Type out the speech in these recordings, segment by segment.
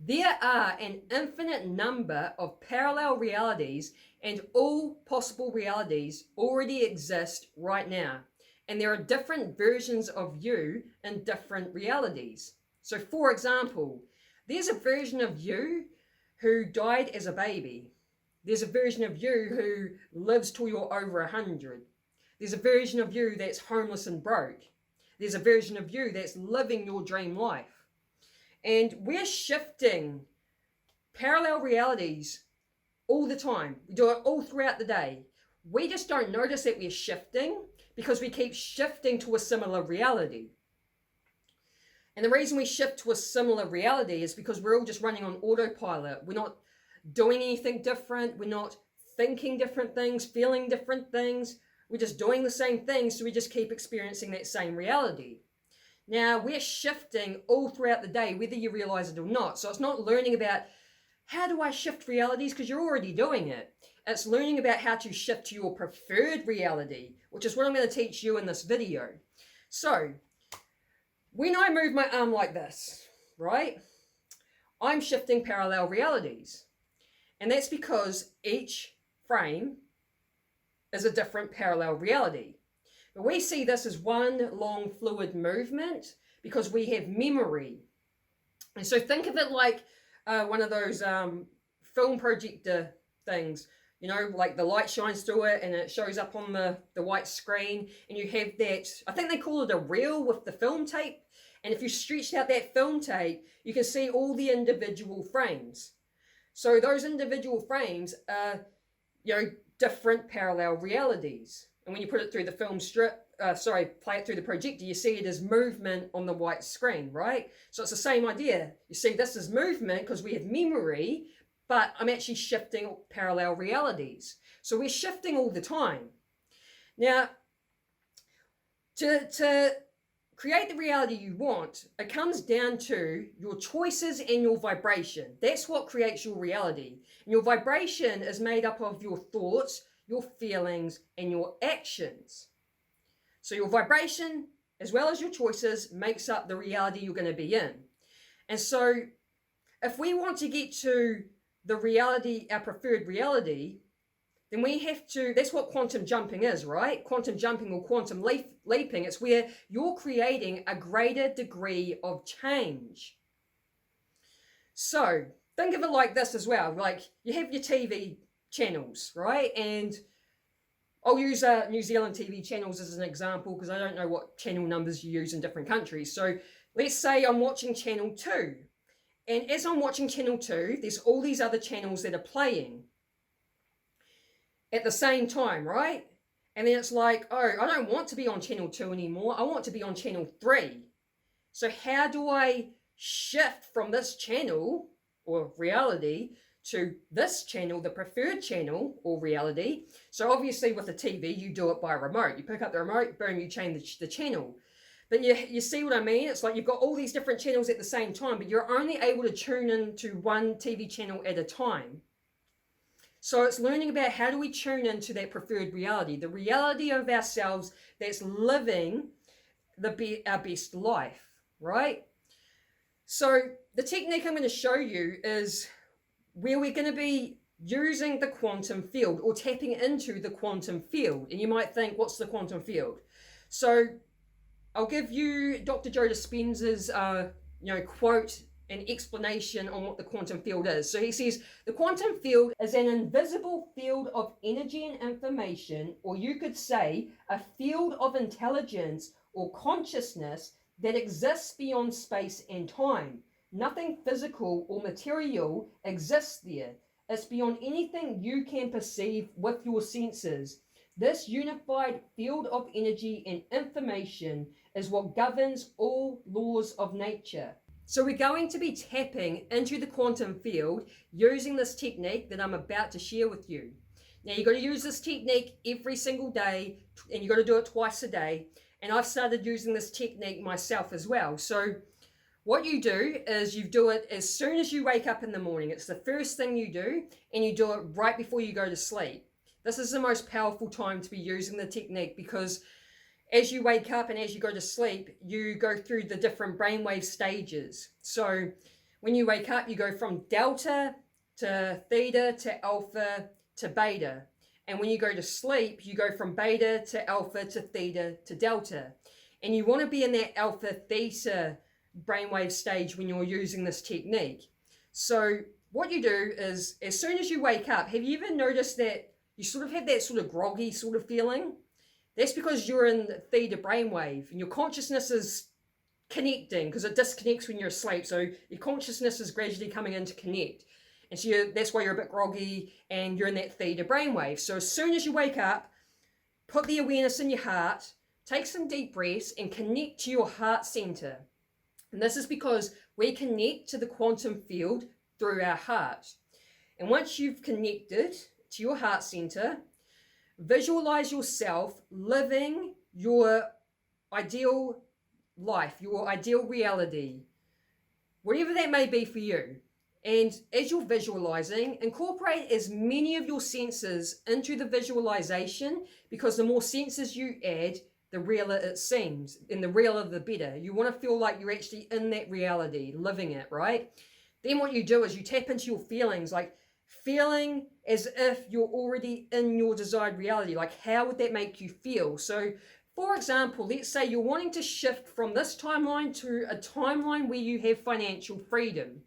There are an infinite number of parallel realities, and all possible realities already exist right now. And there are different versions of you in different realities. So, for example, there's a version of you who died as a baby. There's a version of you who lives till you're over 100. There's a version of you that's homeless and broke. There's a version of you that's living your dream life. And we're shifting parallel realities all the time. We do it all throughout the day. We just don't notice that we're shifting because we keep shifting to a similar reality. And the reason we shift to a similar reality is because we're all just running on autopilot. We're not doing anything different. We're not thinking different things, feeling different things. We're just doing the same things, so we just keep experiencing that same reality. Now, we're shifting all throughout the day, whether you realize it or not. So it's not learning about how do I shift realities, because you're already doing it. It's learning about how to shift to your preferred reality, which is what I'm going to teach you in this video. So, when I move my arm like this, right, I'm shifting parallel realities. And that's because each frame is a different parallel reality. But we see this as one long fluid movement because we have memory. And so think of it like one of those film projector things, you know, like the light shines through it and it shows up on the white screen, and you have that, I think they call it a reel with the film tape. And if you stretch out that film tape, you can see all the individual frames. So those individual frames are, you know, different parallel realities. And when you put it through the film strip, play it through the projector, you see it as movement on the white screen, right? So it's the same idea. You see this is movement because we have memory, but I'm actually shifting parallel realities. So we're shifting all the time. Now, to create the reality you want, it comes down to your choices and your vibration. That's what creates your reality. And your vibration is made up of your thoughts, your feelings, and your actions. So your vibration, as well as your choices, makes up the reality you're going to be in. And so if we want to get to the reality, our preferred reality, then we have to, that's what quantum jumping is, right? Quantum jumping or quantum leaping, it's where you're creating a greater degree of change. So think of it like this as well. Like you have your TV channels, right? And I'll use New Zealand TV channels as an example because I don't know what channel numbers you use in different countries. So let's say I'm watching channel 2. And as I'm watching channel 2, there's all these other channels that are playing at the same time, right? And then it's like, oh, I don't want to be on channel 2 anymore. I want to be on channel 3. So how do I shift from this channel or reality to this channel, the preferred channel or reality? So obviously with the TV, you do it by remote. You pick up the remote, boom, you change the channel. But you see what I mean? It's like you've got all these different channels at the same time, but you're only able to tune into one TV channel at a time. So it's learning about how do we tune into that preferred reality, the reality of ourselves that's living our best life, right? So the technique I'm going to show you is where we're going to be using the quantum field or tapping into the quantum field. And you might think, what's the quantum field? So I'll give you Dr. Joe Dispenza's quote and explanation on what the quantum field is. So he says, the quantum field is an invisible field of energy and information, or you could say a field of intelligence or consciousness that exists beyond space and time. Nothing physical or material exists there. It's beyond anything you can perceive with your senses. This unified field of energy and information is what governs all laws of nature. So we're going to be tapping into the quantum field using this technique that I'm about to share with you. Now you've got to use this technique every single day, and you've got to do it twice a day. And I've started using this technique myself as well. So what you do is you do it as soon as you wake up in the morning. It's the first thing you do, and you do it right before you go to sleep. This is the most powerful time to be using the technique because as you wake up and as you go to sleep, you go through the different brainwave stages. So when you wake up, you go from delta to theta to alpha to beta. And when you go to sleep, you go from beta to alpha to theta to delta. And you want to be in that alpha theta brainwave stage when you're using this technique. So what you do is, as soon as you wake up, have you ever noticed that you sort of have that sort of groggy sort of feeling? That's because you're in theta brainwave and your consciousness is connecting, because it disconnects when you're asleep. So your consciousness is gradually coming in to connect. And so that's why you're a bit groggy and you're in that theta brainwave. So as soon as you wake up, put the awareness in your heart, take some deep breaths and connect to your heart center. And this is because we connect to the quantum field through our heart. And once you've connected to your heart center, visualize yourself living your ideal life, your ideal reality, whatever that may be for you. And as you're visualizing, incorporate as many of your senses into the visualization, because the more senses you add, the realer it seems, and the realer the better. You want to feel like you're actually in that reality, living it, right? Then what you do is you tap into your feelings, like feeling as if you're already in your desired reality. Like, how would that make you feel? So, for example, let's say you're wanting to shift from this timeline to a timeline where you have financial freedom.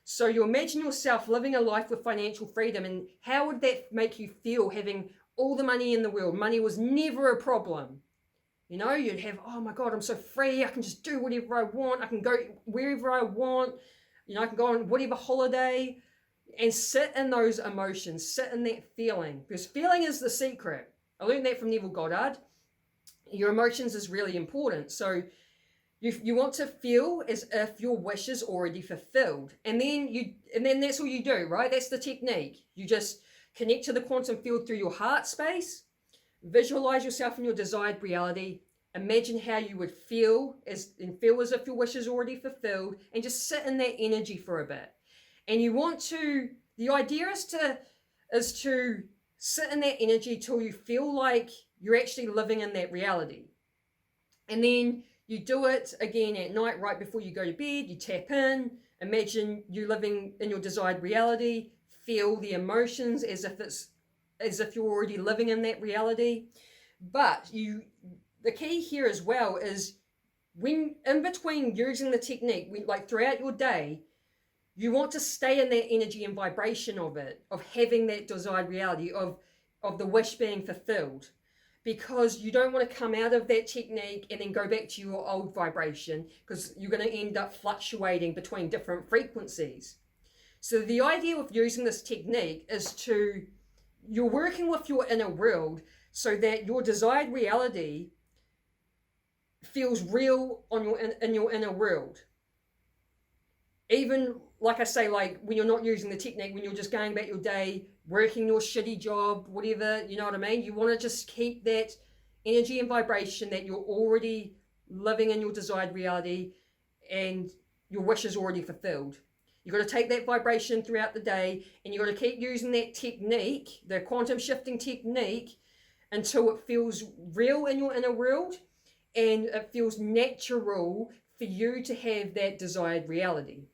So you imagine yourself living a life with financial freedom, and how would that make you feel, having all the money in the world? Money was never a problem. You know, you'd have, oh my God, I'm so free. I can just do whatever I want. I can go wherever I want. You know, I can go on whatever holiday, and sit in those emotions, sit in that feeling, because feeling is the secret. I learned that from Neville Goddard. Your emotions is really important. So you want to feel as if your wish is already fulfilled. And then that's all you do, right? That's the technique. You just connect to the quantum field through your heart space, visualize yourself in your desired reality, imagine how you would feel as if your wish is already fulfilled, and just sit in that energy for a bit. And the idea is to sit in that energy till you feel like you're actually living in that reality. And then you do it again at night, right before you go to bed. You tap in, imagine you living in your desired reality, feel the emotions as if you're already living in that reality. But the key here as well is, when in between using the technique, like throughout your day, you want to stay in that energy and vibration of it, of having that desired reality, of the wish being fulfilled. Because you don't want to come out of that technique and then go back to your old vibration, because you're going to end up fluctuating between different frequencies. So the idea of using this technique is you're working with your inner world so that your desired reality feels real in your inner world. Even, like I say, like when you're not using the technique, when you're just going about your day, working your shitty job, whatever, you know what I mean? You want to just keep that energy and vibration that you're already living in your desired reality and your wish is already fulfilled. You've got to take that vibration throughout the day, and you've got to keep using that technique, the quantum shifting technique, until it feels real in your inner world and it feels natural for you to have that desired reality.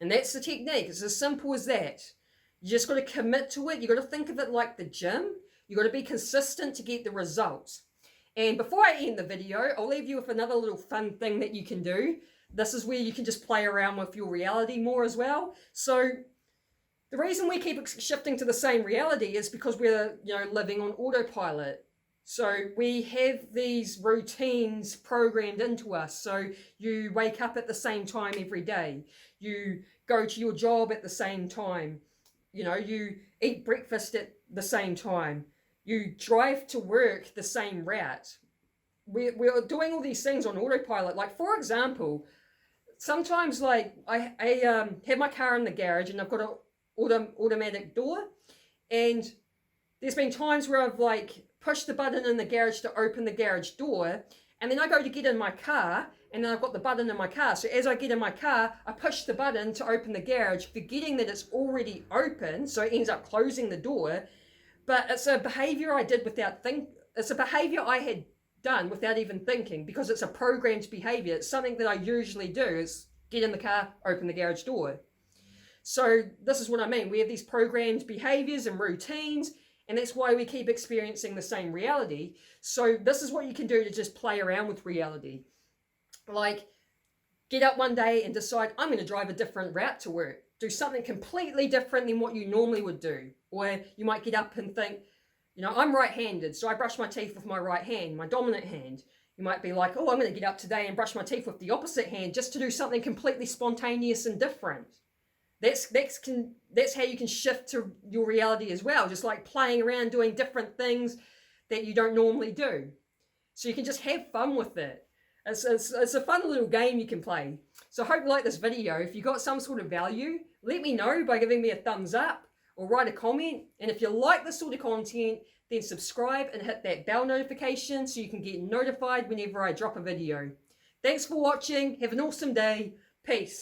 And that's the technique. It's as simple as that. You just got to commit to it. You got to think of it like the gym. You got to be consistent to get the results. And before I end the video, I'll leave you with another little fun thing that you can do. This is where you can just play around with your reality more as well. So the reason we keep shifting to the same reality is because we're, living on autopilot. So we have these routines programmed into us. So you wake up at the same time every day. You go to your job at the same time. You eat breakfast at the same time. You drive to work the same route. We're doing all these things on autopilot. Like, for example, sometimes like I have my car in the garage and I've got an automatic door, and there's been times where I've like pushed the button in the garage to open the garage door, and then I go to get in my car, and then I've got the button in my car. So as I get in my car, I push the button to open the garage, forgetting that it's already open, so it ends up closing the door. But it's a behavior I did it's a behavior I had done without even thinking, because it's a programmed behavior. It's something that I usually do. It's get in the car, open the garage door. So this is what I mean. We have these programmed behaviors and routines, and that's why we keep experiencing the same reality. So this is what you can do to just play around with reality. Like, get up one day and decide, I'm going to drive a different route to work. Do something completely different than what you normally would do. Or you might get up and think, I'm right-handed, so I brush my teeth with my right hand, my dominant hand. You might be like, oh, I'm going to get up today and brush my teeth with the opposite hand just to do something completely spontaneous and different. That's how you can shift to your reality as well, just like playing around doing different things that you don't normally do. So you can just have fun with it. It's a fun little game you can play. So I hope you like this video. If you got some sort of value, let me know by giving me a thumbs up or write a comment. And if you like this sort of content, then subscribe and hit that bell notification so you can get notified whenever I drop a video. Thanks for watching. Have an awesome day. Peace.